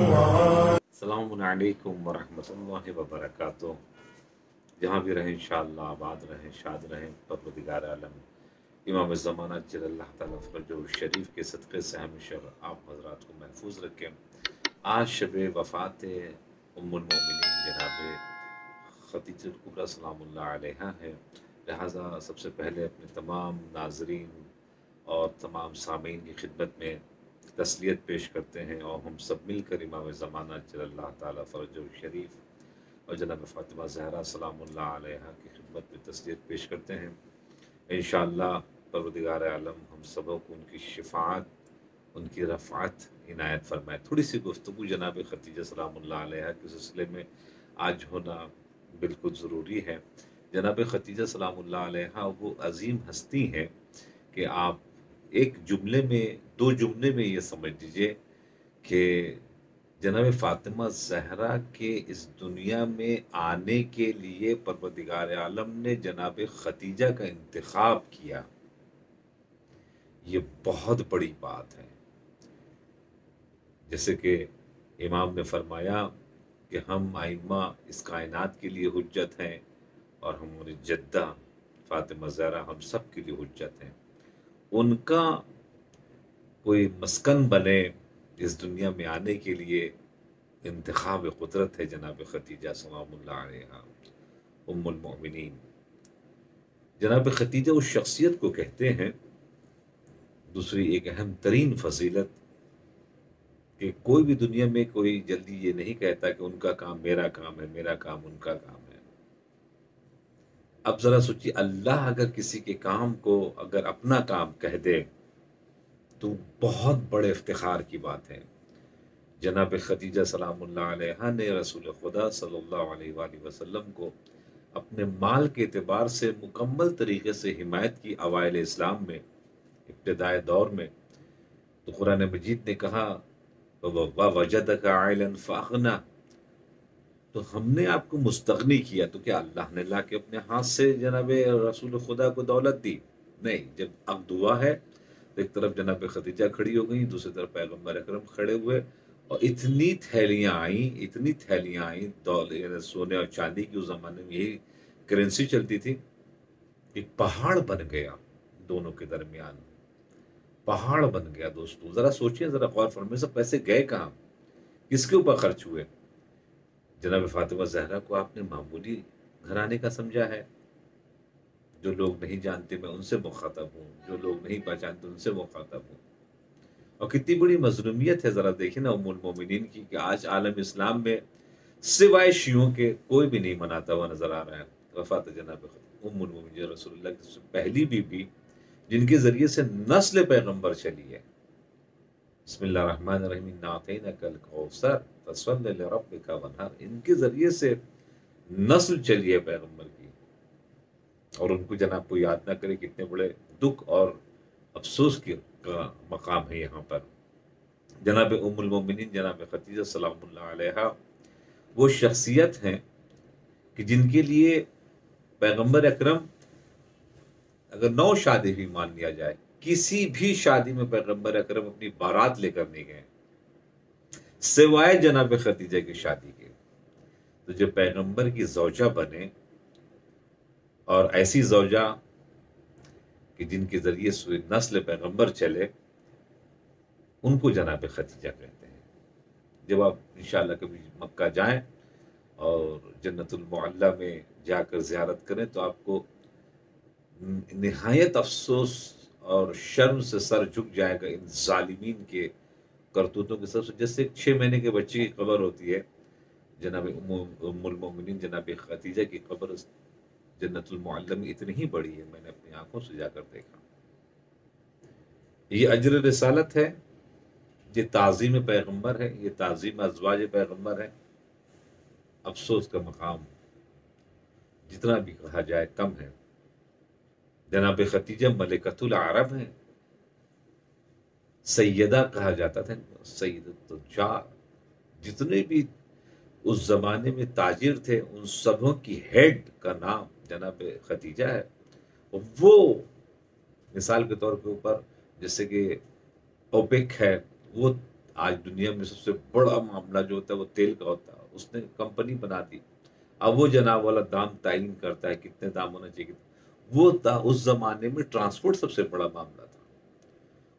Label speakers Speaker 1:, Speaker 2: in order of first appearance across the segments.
Speaker 1: السلام علیکم ورحمۃ اللہ وبرکاتہ۔ جہاں بھی رہیں انشاءاللہ آباد رہیں، شاد رہیں۔ پروردگار عالم امام زمانہ جل اللہ تعالیٰ فرجہ شریف کے صدقے سے ہمیشہ آپ حضرات کو محفوظ رکھیں۔ آج شب وفات ام المؤمنین جناب خدیجہ الکبریٰ سلام اللہ علیہا ہے، لہٰذا سب سے پہلے اپنے تمام ناظرین اور تمام سامعین کی خدمت میں تسلیت پیش کرتے ہیں، اور ہم سب مل کر امام زمانہ جل اللہ تعالیٰ فرجہ شریف اور جناب فاطمہ زہرا سلام اللہ علیہا کی خدمت میں تسلیت پیش کرتے ہیں۔ انشاءاللہ پروردگار عالم ہم سبوں کو ان کی شفاعت، ان کی رفعت عنایت فرمائے۔ تھوڑی سی گفتگو جناب خدیجہ سلام اللہ علیہا کے سلسلے میں آج ہونا بالکل ضروری ہے۔ جناب خدیجہ سلام اللہ علیہا وہ عظیم ہستی ہیں کہ آپ ایک جملے میں، دو جملے میں یہ سمجھ لیجئے کہ جناب فاطمہ زہرا کے اس دنیا میں آنے کے لیے پروردگار عالم نے جناب خدیجہ کا انتخاب کیا، یہ بہت بڑی بات ہے۔ جیسے کہ امام نے فرمایا کہ ہم ائمہ اس کائنات کے لیے حجت ہیں، اور ہماری جدہ فاطمہ زہرا ہم سب کے لیے حجت ہیں۔ ان کا کوئی مسکن بنے اس دنیا میں آنے کے لیے انتخاب قدرت ہے جناب خدیجہ سلام اللہ علیہا ام المؤمنین۔ جناب خدیجہ اس شخصیت کو کہتے ہیں، دوسری ایک اہم ترین فضیلت، کہ کوئی بھی دنیا میں کوئی جلدی یہ نہیں کہتا کہ ان کا کام میرا کام ہے، میرا کام ان کا کام ہے۔ اب ذرا سوچیے، اللہ اگر کسی کے کام کو اگر اپنا کام کہہ دے تو بہت بڑے افتخار کی بات ہے۔ جناب خدیجہ سلام اللہ علیہا نے رسول خدا صلی اللہ علیہ وآلہ وسلم کو اپنے مال کے اعتبار سے مکمل طریقے سے حمایت کی اوائل اسلام میں، ابتدائے دور میں۔ تو قرآن مجید نے کہا وَوَجَدَكَ عَائِلًا فَأَغْنَىٰ، تو ہم نے آپ کو مستغنی کیا۔ تو کیا اللہ نے لا کے اپنے ہاتھ سے جناب رسول خدا کو دولت دی؟ نہیں، جب اب دعا ہے تو ایک طرف جناب خدیجہ کھڑی ہو گئی، دوسری طرف پیغمبر اکرم کھڑے ہوئے، اور اتنی تھیلیاں آئیں دولت، سونے اور چاندی کی اس زمانے میں یہی کرنسی چلتی تھی، ایک پہاڑ بن گیا دونوں کے درمیان، پہاڑ بن گیا۔ دوستو ذرا سوچیں، ذرا غور فرمائیں، سب پیسے گئے کہاں، کس کے اوپر خرچ ہوئے؟ جناب فاطمہ زہرا کو آپ نے معمولی گھرانے کا سمجھا ہے؟ جو لوگ نہیں جانتے میں ان سے مخاطب ہوں، جو لوگ نہیں پہچانتے ان سے مخاطب ہوں۔ اور کتنی بڑی مظلومیت ہے، ذرا دیکھیں نا ام المومنین کی، کہ آج عالم اسلام میں سوائے شیعوں کے کوئی بھی نہیں مناتا ہوا نظر آ رہا ہے وفات جناب ام المومنین رسول اللہ کی پہلی بیوی، جن کے ذریعے سے نسل پیغمبر چلی ہے۔ بسم اللہ الرحمن الرحیم، انا اعطیناک الکوثر فصل لربک وانحر، ان کے ذریعے سے نسل چلی ہے پیغمبر کی، اور ان کو جناب کو یاد نہ کرے، کتنے بڑے دکھ اور افسوس کا مقام ہے یہاں پر۔ جناب ام المومنین جناب خدیجہ سلام اللہ علیہا وہ شخصیت ہیں کہ جن کے لیے پیغمبر اکرم، اگر 9 شادی بھی مان لیا جائے، کسی بھی شادی میں پیغمبر اکرم اپنی بارات لے کر نہیں گئے سوائے جناب خدیجہ کی شادی کے۔ تو جو پیغمبر کی زوجہ بنے، اور ایسی زوجہ کہ جن کے ذریعے سے نسل پیغمبر چلے، ان کو جناب خدیجہ کہتے ہیں۔ جب آپ انشاءاللہ کبھی مکہ جائیں اور جنت المعلیٰ میں جا کر زیارت کریں تو آپ کو نہایت افسوس اور شرم سے سر جھک جائے گا ان ظالمین کے کرتوتوں کے سب سے۔ جیسے ایک 6 مہینے کے بچے کی قبر ہوتی ہے، جناب ام المومنین جناب خدیجہ کی قبر جنت المعلیٰ میں اتنی ہی بڑی ہے، میں نے اپنی آنکھوں سے جا کر دیکھا۔ یہ اجر رسالت ہے، یہ تعظیم پیغمبر ہے، یہ تعظیم ازواج پیغمبر ہے۔ افسوس کا مقام جتنا بھی کہا جائے کم ہے۔ جناب خدیجہ ملکۃ العرب ہیں، سیدہ کہا جاتا تھا، سیدۃ التجار، جتنے بھی اس زمانے میں تاجر تھے ان سبوں کی ہیڈ کا نام جناب خدیجہ ہے۔ وہ مثال کے طور کے اوپر جیسے کہ اوپیک ہے، وہ آج دنیا میں سب سے بڑا معاملہ جو ہوتا ہے وہ تیل کا ہوتا ہے، اس نے کمپنی بنا دی، اب وہ جناب والا دام تعین کرتا ہے کتنے دام ہونا چاہیے، وہ تھا اس زمانے میں ٹرانسپورٹ سب سے بڑا معاملہ تھا،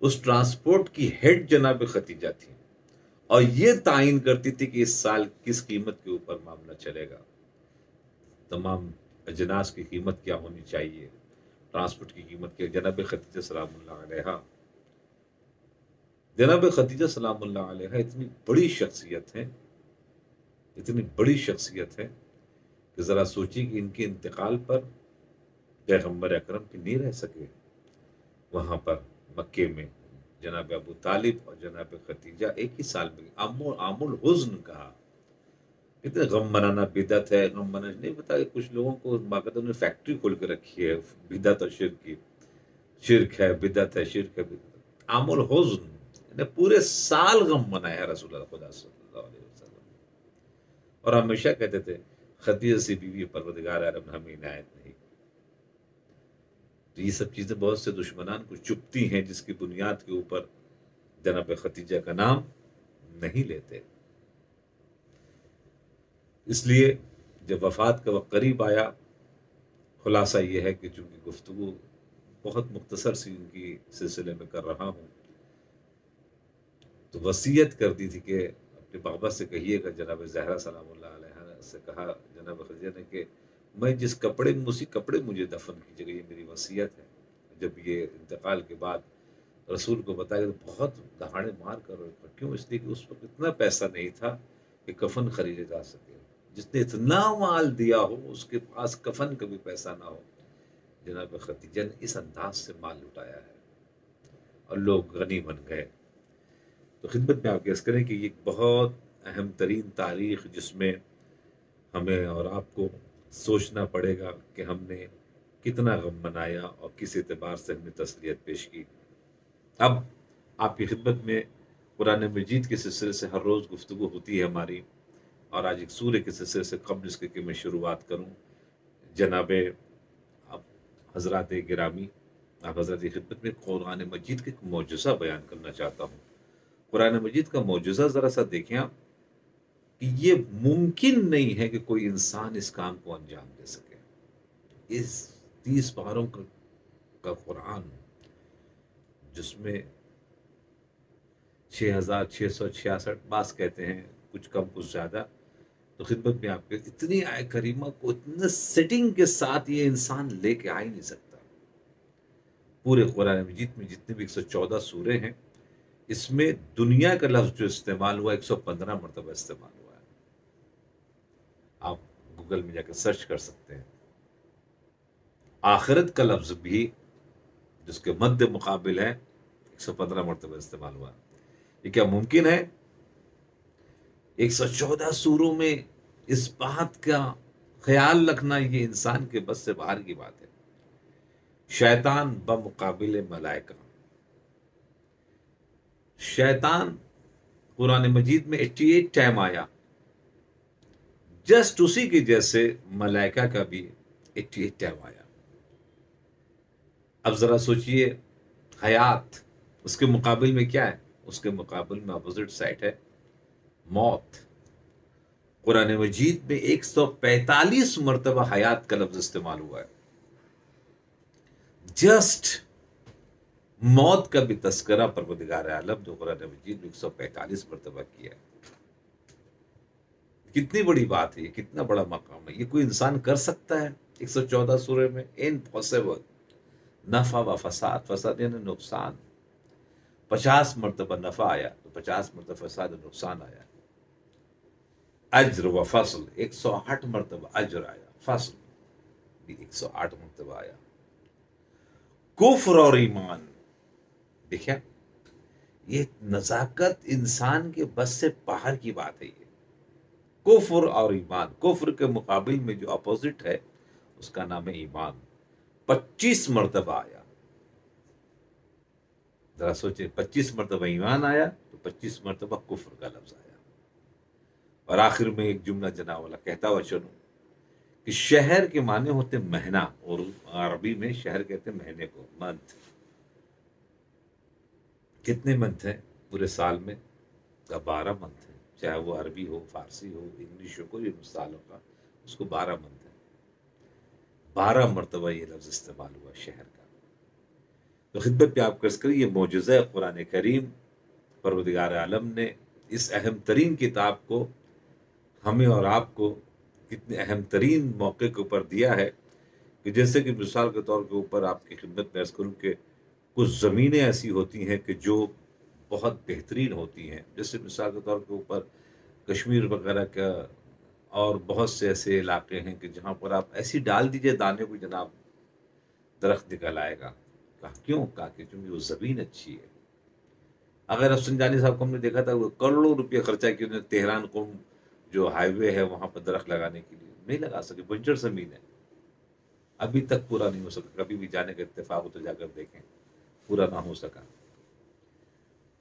Speaker 1: اس ٹرانسپورٹ کی ہیڈ جناب ختیجہ تھی، اور یہ تعین کرتی تھی کہ اس سال کس قیمت کے اوپر معاملہ چلے گا، تمام اجناس کی قیمت کیا ہونی چاہیے، ٹرانسپورٹ کی قیمت کیا، جناب ختیجہ سلام اللہ علیہ، جناب ختیجہ سلام اللہ علیہ اتنی بڑی شخصیت ہے، اتنی بڑی شخصیت ہے کہ ذرا سوچیے کہ ان کے انتقال پر پیغمبر اکرم کی نہیں رہ سکے وہاں پر مکے میں، جناب ابو طالب اور جناب ختیجہ ایک ہی سال میں، عام الحزن کہا، کتنے غم منانا بدعت ہے، غم منانا نہیں پتا کہ کچھ لوگوں کو باقاعدہ انہوں نے فیکٹری کھول کے رکھی ہے بدعت اور شرک کی، شرک ہے بدعت ہے، شرک ہے بدعت، عام الحزن، نے پورے سال غم منایا رسول اللہ خدا صلی اللہ علیہ وسلم، اور ہمیشہ کہتے تھے خدیجہ سے بیوی پروردگار عالم نے ہمیں عنایت نہیں کی۔ تو یہ سب چیزیں بہت سے دشمنان کو چپتی ہیں جس کی بنیاد کے اوپر جناب ختیجہ کا نام نہیں لیتے۔ اس لیے جب وفات کا وقت قریب آیا، خلاصہ یہ ہے کہ چونکہ گفتگو بہت مختصر سی ان کی سلسلے میں کر رہا ہوں، تو وصیت کر دی تھی کہ اپنے بابا سے کہیے گا، جناب زہرا سلام اللہ علیہ نے سے کہا جناب خدیجہ نے کہ میں جس کپڑے میں اسی کپڑے مجھے دفن کیجیے گا، یہ میری وصیت ہے۔ جب یہ انتقال کے بعد رسول کو بتایا تو بہت دہاڑے مار کر روئے، کیوں؟ اس لیے کہ اس وقت اتنا پیسہ نہیں تھا کہ کفن خریدے جا سکے، جس نے اتنا مال دیا ہو اس کے پاس کفن کا بھی پیسہ نہ ہو۔ جناب خدیجہ نے اس انداز سے مال لٹایا ہے اور لوگ غنی بن گئے۔ تو خدمت میں آپ گیس کریں کہ یہ ایک بہت اہم ترین تاریخ جس میں ہمیں اور آپ کو سوچنا پڑے گا کہ ہم نے کتنا غم منایا اور کس اعتبار سے ہم نے تسلیت پیش کی۔ اب آپ کی خدمت میں قرآن مجید کے سلسلے سے ہر روز گفتگو ہوتی ہے ہماری، اور آج ایک سورہ کے سلسلے سے قبل اس کے کہ میں شروعات کروں، جناب اب حضرات گرامی، آپ حضرات کی خدمت میں قرآن مجید کے ایک معجزہ بیان کرنا چاہتا ہوں۔ قرآن مجید کا معجزہ ذرا سا دیکھیں آپ، کہ یہ ممکن نہیں ہے کہ کوئی انسان اس کام کو انجام دے سکے۔ اس 30 پاروں کا قرآن، جس میں 6666 بعض کہتے ہیں کچھ کم کچھ زیادہ، تو خدمت میں آپ کے اتنی آیت کریمہ کو اتنے سیٹنگ کے ساتھ یہ انسان لے کے آ ہی نہیں سکتا۔ پورے قرآن مجید میں جتنے بھی 114 سورے ہیں، اس میں دنیا کا لفظ جو استعمال ہوا 115 مرتبہ استعمال ہوا ہے۔ آپ گوگل میں جا کے سرچ کر سکتے ہیں۔ آخرت کا لفظ بھی جس کے مد مقابل ہے 115 مرتبہ استعمال ہوا ہے۔ یہ کیا ممکن ہے؟ 114 سوروں میں اس بات کا خیال رکھنا یہ انسان کے بس سے باہر کی بات ہے۔ شیطان بمقابل ملائکہ، شیطان قرآن مجید میں 88 ٹائم آیا، جسٹ اسی کی جیسے ملائکہ کا بھی 88 ٹائم آیا۔ اب ذرا سوچئے، حیات اس کے مقابل میں کیا ہے؟ اس کے مقابل میں اپوزٹ سائڈ ہے موت۔ قرآن مجید میں 145 مرتبہ حیات کا لفظ استعمال ہوا ہے۔ جسٹ موت کا بھی تذکرہ پروردگار عالم جو قرآن مجید میں 145 مرتبہ کیا ہے۔ کتنی بڑی بات ہے یہ، کتنا بڑا مقام ہے، یہ کوئی انسان کر سکتا ہے 114 سورے میں؟ امپاسبل۔ نفع و فساد، فساد یعنی نقصان، 50 مرتبہ نفع آیا تو 50 مرتبہ فساد و نقصان آیا۔ اجر و فصل 108 مرتبہ اجر آیا، فصل بھی 108 مرتبہ آیا۔ کفر اور ایمان، دیکھیں یہ نزاکت انسان کے بس سے باہر کی بات ہے۔ یہ کفر اور ایمان، کفر کے مقابل میں جو اپوزٹ ہے اس کا نام ہے ایمان، 25 مرتبہ آیا۔ ذرا سوچیں، 25 مرتبہ ایمان آیا تو 25 مرتبہ کفر کا لفظ آیا۔ اور آخر میں ایک جملہ جناب والا کہتا ہوا چلوں کہ شہر کے معنی ہوتے مہینہ، اور عربی میں شہر کہتے ہیں مہینے کو، منتھ۔ کتنے منتھ ہیں پورے سال میں؟ کا 12 منتھ ہے، چاہے وہ عربی ہو، فارسی ہو، انگلش ہو، کوئی بھی مثال ہوگا، اس کو 12 منتھ ہے۔ 12 مرتبہ یہ لفظ استعمال ہوا شہر کا۔ تو خدمت میں آپ کا عرض کریں، یہ معجزہ قرآن کریم، پروردگار عالم نے اس اہم ترین کتاب کو ہمیں اور آپ کو کتنے اہم ترین موقع کے اوپر دیا ہے، کہ جیسے کہ مثال کے طور کے اوپر آپ کی خدمت میں عرض کروں کہ کچھ زمینیں ایسی ہوتی ہیں کہ جو بہت بہترین ہوتی ہیں، جیسے مثال کے طور کے اوپر کشمیر وغیرہ کا، اور بہت سے ایسے علاقے ہیں کہ جہاں پر آپ ایسی ڈال دیجئے دانے کو جناب درخت نکل آئے گا۔ کہا کیوں؟ کہا کہ چونکہ وہ زمین اچھی ہے۔ اگر افسنجانی صاحب کو ہم نے دیکھا تھا وہ کروڑوں روپے خرچہ کیا انہوں نے تہران قم جو ہائی وے ہے وہاں پر درخت لگانے کے لیے، نہیں لگا سکے، بنجر زمین ہے، ابھی تک پورا نہیں ہو سکا۔ کبھی بھی جانے کا اتفاق ہو تو جا کر دیکھیں، پورا نہ ہو سکا۔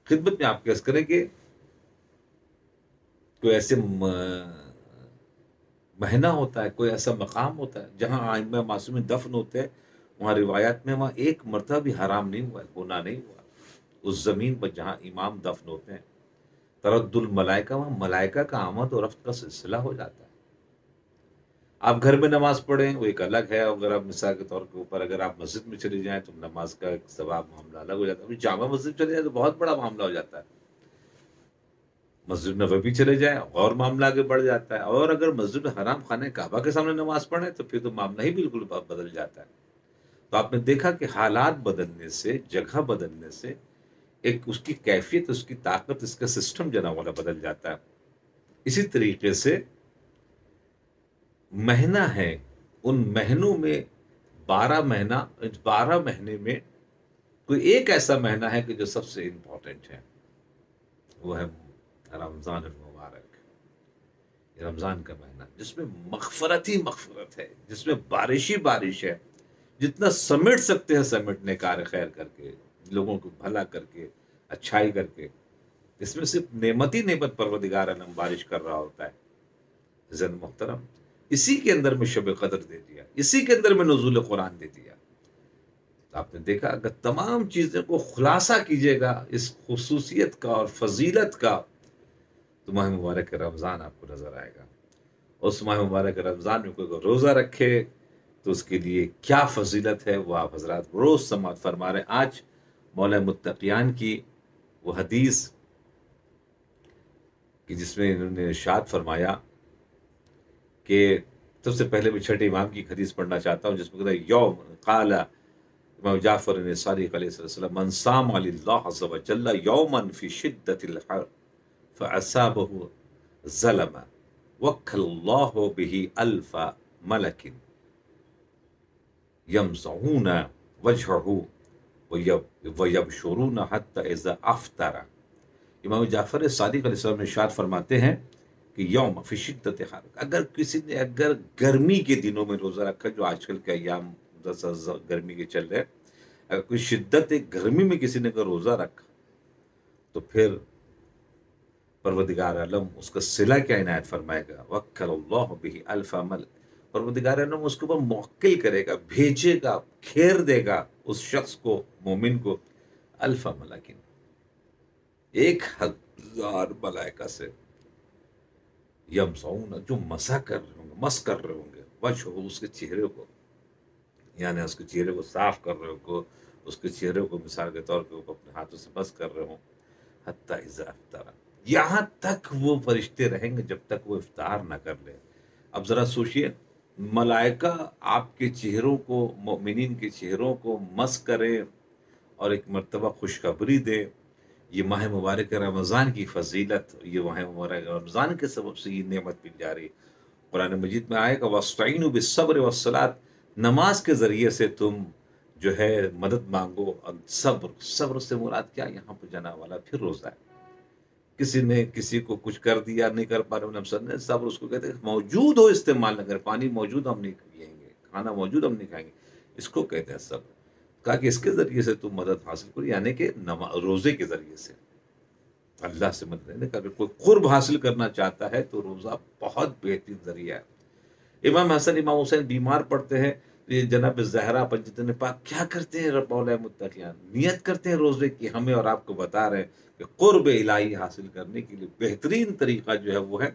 Speaker 1: خدمت میں آپ کے عرض کریں کہ کوئی ایسے مہینہ ہوتا ہے، کوئی ایسا مقام ہوتا ہے جہاں ائمہ معصومین دفن ہوتے ہیں، وہاں روایات میں وہاں ایک مرتبہ بھی حرام نہیں ہوا ہے، گناہ نہیں ہوا اس زمین پر جہاں امام دفن ہوتے ہیں۔ ترد الملائکہ، وہاں ملائکہ کا آمد و رفت کا سلسلہ ہو جاتا ہے۔ آپ گھر میں نماز پڑھیں وہ ایک الگ ہے، اگر آپ مثال کے طور کے اوپر اگر آپ مسجد میں چلے جائیں تو نماز کا ایک ثواب معاملہ الگ ہو جاتا ہے۔ ابھی جامع مسجد چلے جائیں تو بہت بڑا معاملہ ہو جاتا ہے، مسجد نبوی چلے جائیں اور معاملہ آگے بڑھ جاتا ہے، اور اگر مسجد حرام خانہ کعبہ کے سامنے نماز پڑھیں تو پھر تو معاملہ ہی بالکل بدل جاتا ہے۔ تو آپ نے دیکھا کہ حالات بدلنے سے، جگہ بدلنے سے، ایک اس کی کیفیت، اس کی طاقت، اس کا سسٹم جناب والا بدل جاتا ہے۔ اسی طریقے سے مہینہ ہے، ان مہینوں میں 12 مہینہ، 12 مہینے میں کوئی ایک ایسا مہینہ ہے کہ جو سب سے امپورٹنٹ ہے، وہ ہے رمضان المبارک۔ یہ رمضان کا مہینہ جس میں مغفرت ہی مغفرت ہے، جس میں بارش ہی بارش ہے، جتنا سمیٹ سکتے ہیں سمیٹنے، کار خیر کر کے، لوگوں کو بھلا کر کے، اچھائی کر کے، اس میں صرف نعمت ہی نعمت پروردگار عالم بارش کر رہا ہوتا ہے۔ عزت محترم، اسی کے اندر میں شب قدر دے دیا، اسی کے اندر میں نزول قرآن دے دیا۔ آپ نے دیکھا اگر تمام چیزوں کو خلاصہ کیجئے گا اس خصوصیت کا اور فضیلت کا، تو ماہ مبارک رمضان آپ کو نظر آئے گا۔ اس ماہ مبارک رمضان میں کوئی روزہ رکھے تو اس کے لیے کیا فضیلت ہے، وہ آپ حضرات روز سماعت فرما رہے ہیں۔ آج مولا متقیان کی وہ حدیث کہ جس میں انہوں نے ارشاد فرمایا کہ سب سے پہلے میں چھٹے امام کی حدیث پڑھنا چاہتا ہوں، جس میں کہتا ہے یوم قال امام جعفر صادق علیہ السلام من صام للہ عز وجل یوما فی شدت الحر فاصابه ظلم وکل اللہ به الف ملک یمسحون وجهه ویبشرون حتی اذا افطر۔ امام جعفر صادق علیہ السلام نے ارشاد فرماتے ہیں کہ یوم فی شدت حر، اگر کسی نے اگر گرمی کے دنوں میں روزہ رکھا، جو آج کل کے ایام گرمی کے چل رہے، اگر کوئی شدت گرمی میں کسی نے اگر روزہ رکھا تو پھر پروردگار عالم اس کا صلہ کیا عنایت فرمائے گا، وکل اللہ بہ الف ملک، پروردگار عالم اس کے اوپر موکل کرے گا، بھیجے گا، کھیر دے گا اس شخص کو، مومن کو، الف ملکن، 1000 ملائکہ سے، یمسعون، جو مسح کر رہے ہوں گے، مس کر رہے ہوں گے، وجہ ہو، اس کے چہرے کو، یعنی اس کے چہرے کو صاف کر رہے ہو، اس کے چہرے کو مثال کے طور پہ اپنے ہاتھوں سے مس کر رہے ہوں، حتی اذا افطر، یہاں تک وہ فرشتے رہیں گے جب تک وہ افطار نہ کر لے۔ اب ذرا سوچئے، ملائکہ آپ کے چہروں کو، مؤمنین کے چہروں کو مس کریں اور ایک مرتبہ خوشخبری دے، یہ ماہ مبارک رمضان کی فضیلت، یہ ماہ مبارک رمضان کے سبب سے یہ نعمت مل جا رہی۔ قرآن مجید میں آئے گا وَاسْتَعِينُوا بِالصَّبْرِ وَالصَّلَاةِ، نماز کے ذریعے سے تم جو ہے مدد مانگو، اور صبر سے مراد کیا یہاں پہ جانا والا پھر روزہ ہے۔ کسی نے کسی کو کچھ کر دیا، نہیں کر پا رہے، صبر اس کو کہتے ہیں، موجود ہو استعمال نہ کریں، پانی موجود ہم نہیں پئیں گے، کھانا موجود ہم نہیں کھائیں گے، اس کو کہتے ہیں صبر۔ کہا کہ اس کے ذریعے سے تم مدد حاصل کرو، یعنی کہ روزے کے ذریعے سے اللہ سے مدد لینے کا، اگر کوئی قرب حاصل کرنا چاہتا ہے تو روزہ بہت بہترین ذریعہ ہے۔ امام حسن امام حسین بیمار پڑتے ہیں یہ جناب زہرا پنجتن پاک کیا کرتے ہیں؟ رب مولا متقیان نیت کرتے ہیں روزے کی، ہمیں اور آپ کو بتا رہے ہیں کہ قرب الہی حاصل کرنے کے لیے بہترین طریقہ جو ہے وہ ہے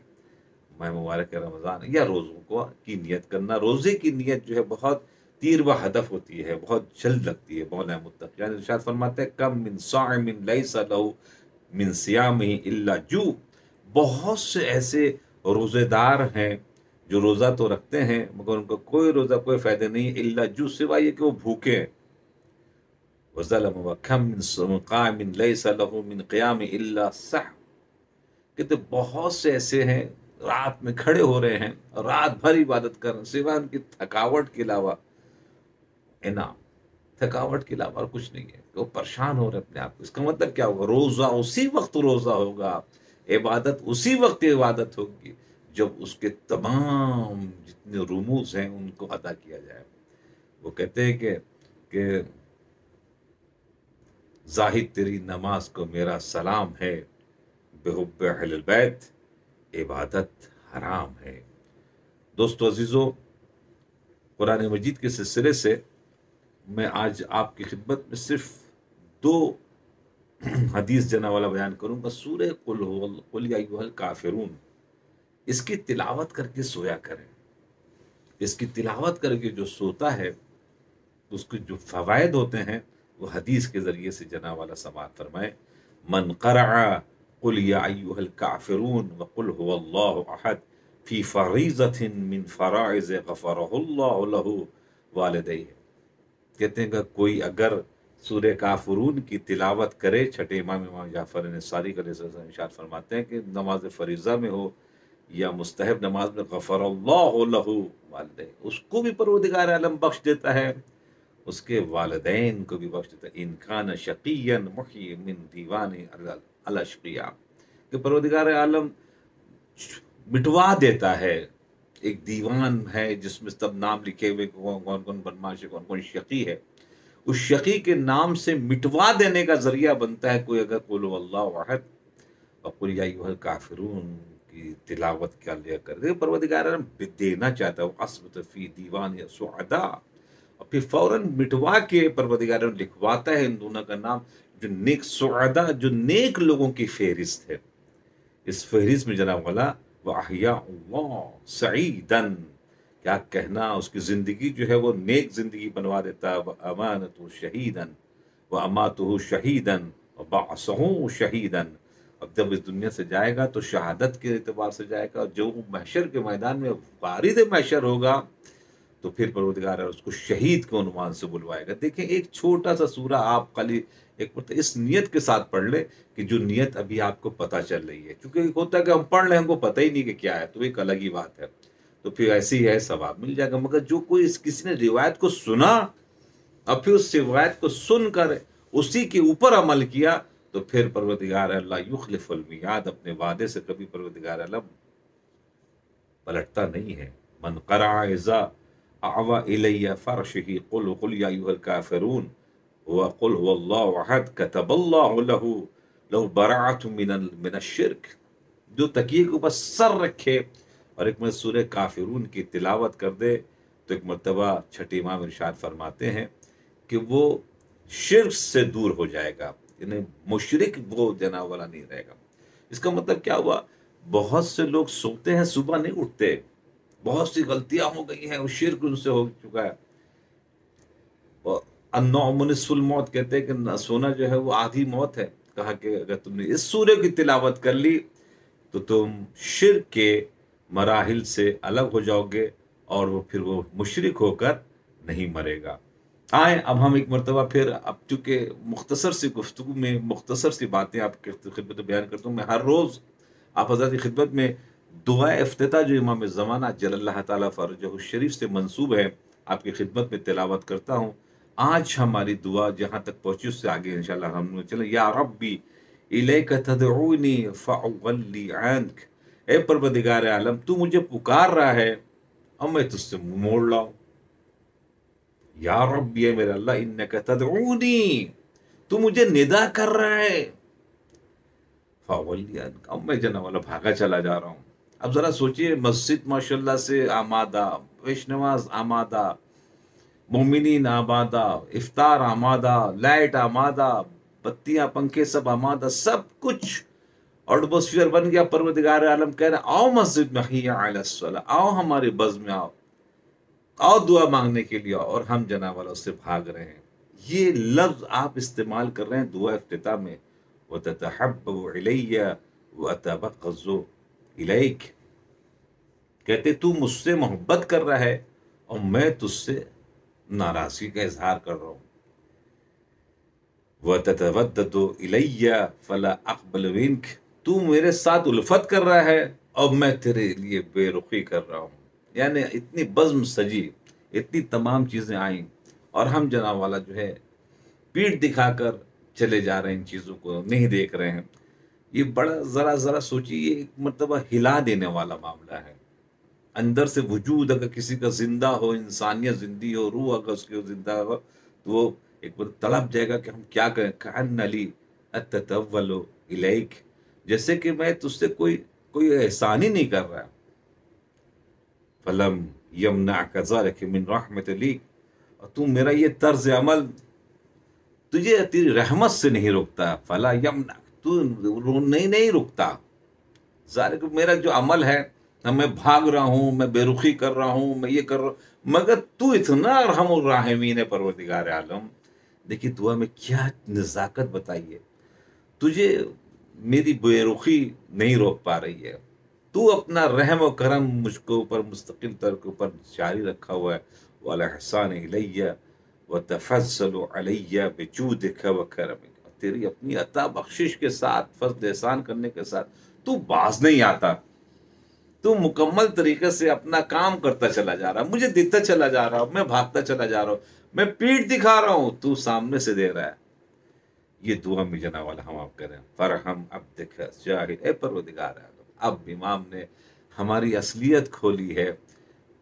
Speaker 1: ماہ مبارک رمضان یا روزوں کو کی نیت کرنا۔ روزے کی نیت جو ہے بہت تیر و ہدف ہوتی ہے، بہت جلد لگتی ہے۔ مولا متقیان ارشاد فرماتے ہیں کم من صائم لیس لہ من صیامہ الا جو، بہت سے ایسے روزے دار ہیں جو روزہ تو رکھتے ہیں مگر ان کو کوئی روزہ کوئی فائدہ نہیں، الا جو سوائے یہ کہ وہ بھوکے ہیں۔ وظلم وکم من قائم لیس لہ من قیام الا سحر، کہتے بہت سے ایسے ہیں رات میں کھڑے ہو رہے ہیں اور رات بھر عبادت کر رہے ہیں سوائے ان کی تھکاوٹ کے علاوہ، انعام تھکاوٹ کے علاوہ اور کچھ نہیں ہے، وہ پریشان ہو رہے اپنے آپ کو۔ اس کا مطلب کیا ہوگا؟ روزہ اسی وقت روزہ ہوگا، عبادت اسی وقت عبادت ہوگی جب اس کے تمام جتنے رموز ہیں ان کو ادا کیا جائے۔ وہ کہتے ہیں کہ زاہد تیری نماز کو میرا سلام ہے، بحب اہل البیت عبادت حرام ہے۔ دوستو عزیزو، قرآن مجید کے سلسلے سے میں آج آپ کی خدمت میں صرف دو حدیث جنا والا بیان کروں گا۔ سورہ قل یا ایھا الکافرون، اس کی تلاوت کر کے سویا کریں۔ اس کی تلاوت کر کے جو سوتا ہے اس کے جو فوائد ہوتے ہیں وہ حدیث کے ذریعے سے جنا والا سماعت فرمائے۔ من قرع قل یا ایھا الکافرون وقل هو اللہ احد فی فریضۃ من فرائض غفرہ اللہ لہ والدیہ، کہتے ہیں کہ کوئی اگر سورہ کافرون کی تلاوت کرے، چھٹے امام جعفر انصاری علیہ السلام ارشاد فرماتے ہیں کہ نماز فریضہ میں ہو یا مستحب نماز میں، غفر اللہ لہ والدیہ، اس کو بھی پروردگار عالم بخش دیتا ہے، اس کے والدین کو بھی بخش دیتا ہے۔ ان کان شقیا محی من دیوان الاشقیاء، کہ پروردگار عالم مٹوا دیتا ہے، ایک دیوان ہے جس میں سب نام لکھے ہوئے کون کون بدماش ہے، کون کون شقی ہے، اس شقی کے نام سے مٹوا دینے کا ذریعہ بنتا ہے کوئی اگر قل اللہ احد اور قل یا ایھا الکافرون کی تلاوت کر لیا کر دے۔ پروردگار عالم دینا چاہتا ہے، وہ اسبت فی دیوان یا سعدا، اور پھر فوراً مٹوا کے پروردگار عالم لکھواتا ہے ان دونوں کا نام، جو نیک سعدا، جو نیک لوگوں کی فہرست ہے۔ اس فہرست میں جناب والا وَأَحْيَاءُ اللَّهُ سَعِيدًا، کیا کہنا، اس کی زندگی جو ہے وہ نیک زندگی بنوا دیتا ہے۔ وَأَمَانَتُ شَهِيدًا وَأَمَاتُهُ شَهِيدًا وَبَعْثُهُ شَهِيدًا، اب جب اس دنیا سے جائے گا تو شہادت کے اعتبار سے جائے گا، جو محشر کے میدان میں وارد محشر ہوگا تو پھر پروردگار اس کو شہید کے عنوان سے بلوائے گا۔ دیکھیں ایک چھوٹا سا سورہ آپ خالی ایک مرتبہ اس نیت کے ساتھ پڑھ لیں کہ جو نیت ابھی آپ کو پتہ چل رہی ہے، کیونکہ ایک ہوتا ہے کہ ہم پڑھ لیں ہم کو پتہ ہی نہیں کہ کیا ہے، تو ایک الگ ہی بات ہے، تو پھر ایسے ہی ہے ثواب مل جائے گا۔ مگر جو کوئی کسی نے روایت کو سنا اور پھر اس روایت کو سن کر اسی کے اوپر عمل کیا تو پھر پروردگار اللہ یخلف المیعاد، اپنے وعدے سے کبھی پروردگار اللہ پلٹتا نہیں ہے۔ من قرع اذا اعوى الی فرشہ قل یا ایھا الکافرون وقل هو اللہ احد کتب اللہ لہ براۃ من الشرک، جو تکیے کے اوپر سر رکھے اور ایک مرتبہ سورہ کافرون کی تلاوت کر دے تو ایک مرتبہ چھٹے امام ارشاد فرماتے ہیں کہ وہ شرک سے دور ہو جائے گا، یعنی مشرک وہ جنا والا نہیں رہے گا۔ اس کا مطلب کیا ہوا؟ بہت سے لوگ سوتے ہیں صبح نہیں اٹھتے، بہت سی غلطیاں ہو گئی ہیں، وہ شرک ان سے ہو چکا ہے۔ النوم نصف الموت، کہتے ہیں کہ سونا جو ہے وہ آدھی موت ہے۔ کہا کہ اگر تم نے اس سورہ کی تلاوت کر لی تو تم شرک کے مراحل سے الگ ہو جاؤ گے اور وہ پھر وہ مشرک ہو کر نہیں مرے گا۔ آئیں اب ہم ایک مرتبہ پھر، اب چونکہ مختصر سی گفتگو میں مختصر سی باتیں آپ کی خدمت میں بیان کرتا ہوں۔ میں ہر روز آپ حضرات کی خدمت میں دعا افتتاح جو امام زمانہ جل اللہ تعالیٰ فرجہ الشریف سے منسوب ہے آپ کی خدمت میں تلاوت کرتا ہوں۔ آج ہماری دعا جہاں تک پہنچی اس سے آگے انشاءاللہ ہم چلیں۔ یا ربی الیک تدعونی فاولی عنک، اے پروردگار عالم تو مجھے پکار رہا ہے اور میں تجھ سے منہ موڑ لاؤں۔ یا رب، یہ میرے اللہ، انک تدعونی، تو مجھے ندا کر رہا ہے، فاولی عنک، اب میں جناب والا بھاگا چلا جا رہا ہوں۔ اب ذرا سوچئے، مسجد ماشاءاللہ سے آمادہ، پیش نماز آمادہ، مومنین آمادہ، افطار آمادہ، لائٹ آمادہ، بتیاں پنکھے سب آمادہ، سب کچھ ایٹماسفیئر بن گیا. پروردگار عالم کہہ رہے ہیں آؤ مسجد میں، حی علی الصلاۃ، آؤ ہمارے بز میں آؤ، آؤ دعا مانگنے کے لیے آؤ. اور ہم جناب والا اس سے بھاگ رہے ہیں. یہ لفظ آپ استعمال کر رہے ہیں دعا افتتاح میں، وَتَتَحَبَّبُ إِلَيَّ وَأَتَبَغَّضُ إِلَيْكَ، کہتے تو مجھ سے محبت کر رہا ہے اور میں تجھ سے ناراضگی کا اظہار کر رہا ہوں. وَتَتَوَدَّدُ إِلَيَّ فَلَا أَقْبَلُ مِنْكَ، تو میرے ساتھ الفت کر رہا ہے اور میں تیرے لیے بے رخی کر رہا ہوں. یعنی اتنی بزم سجی، اتنی تمام چیزیں آئیں، اور ہم جناب والا جو ہے پیٹ دکھا کر چلے جا رہے ہیں، ان چیزوں کو نہیں دیکھ رہے ہیں. یہ بڑا ذرا سوچیے، یہ ایک مرتبہ ہلا دینے والا معاملہ ہے. اندر سے وجود اگر کسی کا زندہ ہو، انسانیت زندی ہو، روح اگر اس کی زندہ ہو، تو وہ ایک بار تڑپ جائے گا کہ ہم کیا کریں. کأن لی اتطول الیک، جیسے کہ میں تجھ سے کوئی احسان ہی نہیں کر رہا. فلم یمنعک ذلک من رحمت لی، اور تو میرا یہ طرز عمل تجھے تیری رحمت سے نہیں روکتا. فلا یمنعک، تو نہیں رکتا. ظاہر کہ میرا جو عمل ہے، میں بھاگ رہا ہوں، میں بے رخی کر رہا ہوں، میں یہ کر رہا ہوں، مگر تو اتنا ارحم الراحمین ہے پروردگار عالم. دیکھیے دعا میں کیا نزاکت بتائیے. تجھے میری بے رخی نہیں روک پا رہی ہے، تو اپنا رحم و کرم مجھ کو اوپر مستقل طور کے اوپر جاری رکھا ہوا ہے. والاحسان الیہ وتفضل علی بجودک وکرمک، تیری اپنی عطا بخشش کے ساتھ، فضل احسان کرنے کے ساتھ تو باز نہیں آتا. تو مکمل طریقے سے اپنا کام کرتا چلا جا رہا، مجھے دیتا چلا جا رہا، میں بھاگتا چلا جا رہا ہوں، میں پیٹ دکھا رہا ہوں، تو سامنے سے دے رہا ہے. یہ دعا میں جناب والا ہم آپ کریں، فرحم عبدک جاہد، اے پروردگار اعظم. اب امام نے ہماری اصلیت کھولی ہے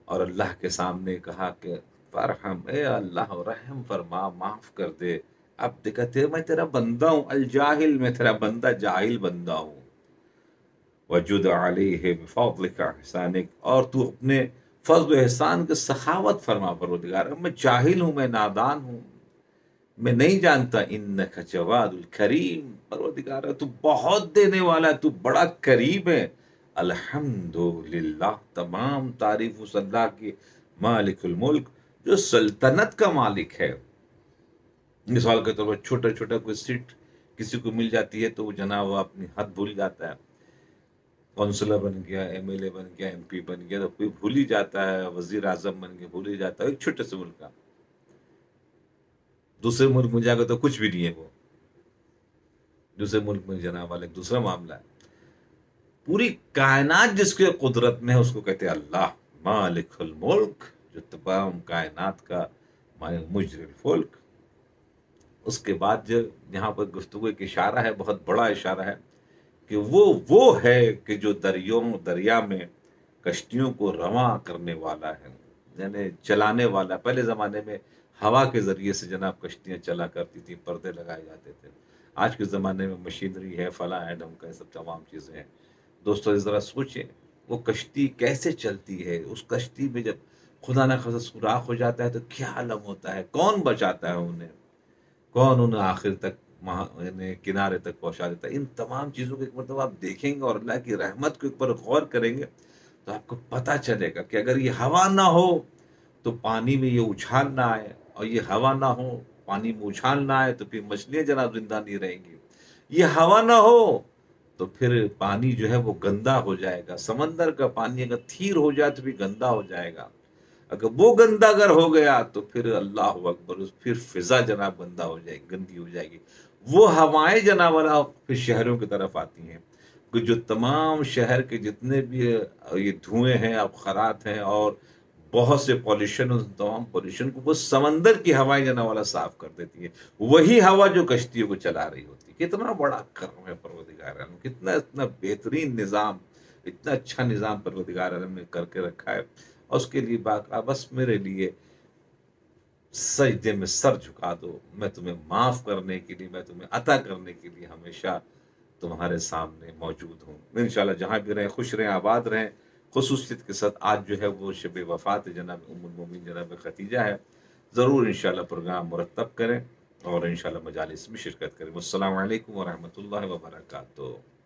Speaker 1: اور اللہ کے سامنے کہا کہ فرحم، اے اللہ رحم فرما، معاف کر دے. اب دیکھتے میں تیرا بندہ ہوں، الجاہل، میں تیرا بندہ جاہل بندہ ہوں. وجود علیہ بفضلک احسانک، اور تو اپنے فضل و احسان کے سخاوت فرما پروردگار. میں جاہل ہوں، میں نادان ہوں، میں نہیں جانتا. انک جواد الکریم، پروردگار تو بہت دینے والا ہے، تو بڑا کریم ہے. الحمدللہ، تمام تعریف اس اللہ کی، مالک الملک، جو سلطنت کا مالک ہے. مثال کے طور پر چھوٹا چھوٹا کوئی سیٹ کسی کو مل جاتی ہے تو وہ جناب وہ اپنی حد بھول جاتا ہے. کونسلر بن گیا، ایم ایل اے بن گیا، ایم پی بن گیا تو کوئی بھول ہی جاتا ہے، وزیر اعظم بن گیا بھول ہی جاتا ہے. ایک چھوٹے سے ملک کا، دوسرے ملک میں جا کر تو کچھ بھی نہیں ہے. وہ دوسرے ملک میں جناب والا ایک دوسرا معاملہ ہے. پوری کائنات جس کے قدرت میں ہے اس کو کہتے ہیں اللہ، مالک الملک، جو تمام کائنات کا مالک، مجری الفلک. اس کے بعد جو یہاں پر گفتگو ایک اشارہ ہے، بہت بڑا اشارہ ہے، کہ وہ ہے کہ جو دریا میں کشتیوں کو رواں کرنے والا ہے، یعنی چلانے والا. پہلے زمانے میں ہوا کے ذریعے سے جناب کشتیاں چلا کرتی تھی، پردے لگائے جاتے تھے. آج کے زمانے میں مشینری ہے، فلاں ایٹم کا، سب تمام چیزیں ہیں. دوستو ذرا سوچیں وہ کشتی کیسے چلتی ہے. اس کشتی میں جب خدا نہ خاصا سوراخ ہو جاتا ہے تو کیا عالم ہوتا ہے، کون بچاتا ہے انہیں، کون انہیں آخر تک یعنی کنارے تک پہنچا دیتا ہے. ان تمام چیزوں کو ایک مرتبہ آپ دیکھیں گے اور اللہ کی رحمت کے اوپر غور کریں گے تو آپ کو پتہ چلے گا کہ اگر یہ ہوا نہ ہو تو پانی میں یہ اچھال نہ آئے، اور یہ ہوا نہ ہو، پانی میں اچھال نہ آئے، تو پھر مچھلیاں جناب زندہ نہیں رہیں گی. یہ ہوا نہ ہو تو پھر پانی جو ہے وہ گندا ہو جائے گا. سمندر کا پانی اگر تھیر ہو جائے تو بھی گندا ہو جائے گا. اگر وہ گندا اگر ہو گیا تو پھر اللہ اکبر، پھر فضا جناب گندا ہو جائے گی، گندی ہو جائے گی. وہ ہوائیں جناب والا پھر شہروں کی طرف آتی ہیں، کہ جو تمام شہر کے جتنے بھی یہ دھوئیں ہیں، ابخارات ہیں، اور بہت سے پالیوشن، اس تمام پالیوشن کو وہ سمندر کی ہوائیں جناب والا صاف کر دیتی ہے. وہی ہوا جو کشتیوں کو چلا رہی ہوتی ہے. کتنا بڑا کرم ہے پروردگار عالم، کتنا اتنا بہترین نظام، اتنا اچھا نظام پروردگار عالم نے کر کے رکھا ہے. اور اس کے لیے باقا بس میرے لیے سجدے میں سر جھکا دو، میں تمہیں معاف کرنے کے لیے، میں تمہیں عطا کرنے کے لیے ہمیشہ تمہارے سامنے موجود ہوں. انشاءاللہ جہاں بھی رہیں خوش رہیں، آباد رہیں. خصوصیت کے ساتھ آج جو ہے وہ شب وفات جناب ام المومنین جناب خدیجہ ہے. ضرور انشاءاللہ پروگرام مرتب کریں اور انشاءاللہ مجالس میں شرکت کریں۔ السلام علیکم ورحمۃ اللہ وبرکاتہ۔